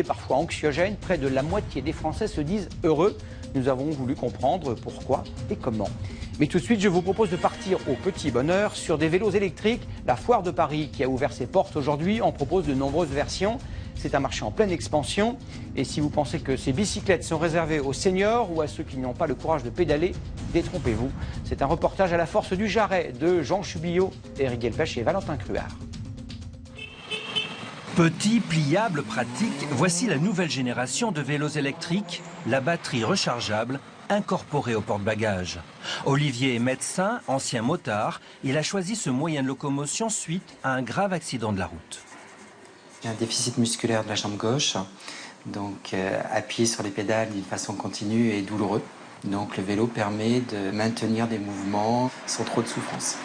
Parfois anxiogène, près de la moitié des Français se disent heureux. Nous avons voulu comprendre pourquoi et comment. Mais tout de suite, je vous propose de partir au petit bonheur sur des vélos électriques. La Foire de Paris, qui a ouvert ses portes aujourd'hui, en propose de nombreuses versions. C'est un marché en pleine expansion. Et si vous pensez que ces bicyclettes sont réservées aux seniors ou à ceux qui n'ont pas le courage de pédaler, détrompez-vous. C'est un reportage à la force du Jarret de Jean Chubillot, Éric Delpech et Valentin Cruard. Petit, pliable, pratique, voici la nouvelle génération de vélos électriques, la batterie rechargeable incorporée au porte-bagages. Olivier est médecin, ancien motard. Il a choisi ce moyen de locomotion suite à un grave accident de la route. J'ai un déficit musculaire de la jambe gauche, donc appuyer sur les pédales d'une façon continue est douloureux. Donc le vélo permet de maintenir des mouvements sans trop de souffrance.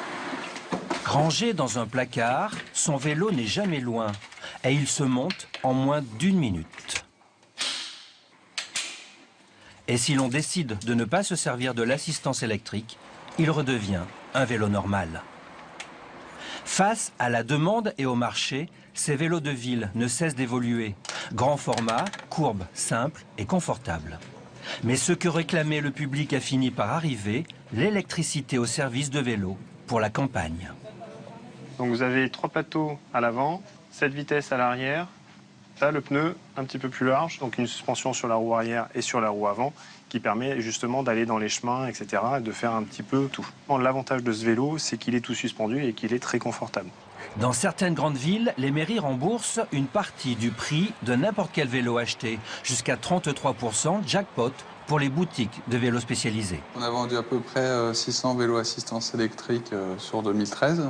Rangé dans un placard, son vélo n'est jamais loin et il se monte en moins d'1 minute. Et si l'on décide de ne pas se servir de l'assistance électrique, il redevient un vélo normal. Face à la demande et au marché, ces vélos de ville ne cessent d'évoluer. Grand format, courbe, simple et confortable. Mais ce que réclamait le public a fini par arriver, l'électricité au service de vélos pour la campagne. Donc vous avez 3 plateaux à l'avant, 7 vitesses à l'arrière. Là, le pneu un petit peu plus large, donc une suspension sur la roue arrière et sur la roue avant, qui permet justement d'aller dans les chemins, etc., et de faire un petit peu tout. L'avantage de ce vélo, c'est qu'il est tout suspendu et qu'il est très confortable. Dans certaines grandes villes, les mairies remboursent une partie du prix de n'importe quel vélo acheté, jusqu'à 33% jackpot pour les boutiques de vélos spécialisés. On a vendu à peu près 600 vélos assistance électrique sur 2013.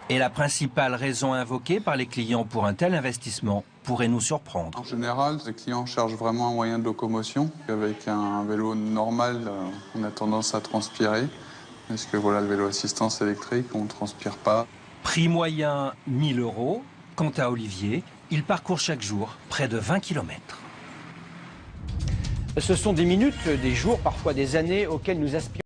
Et la principale raison invoquée par les clients pour un tel investissement pourrait nous surprendre. En général, les clients cherchent vraiment un moyen de locomotion. Avec un vélo normal, on a tendance à transpirer. Parce que voilà, le vélo assistance électrique, on ne transpire pas. Prix moyen 1 000 €. Quant à Olivier, il parcourt chaque jour près de 20 km. Ce sont des minutes, des jours, parfois des années auxquelles nous aspirons.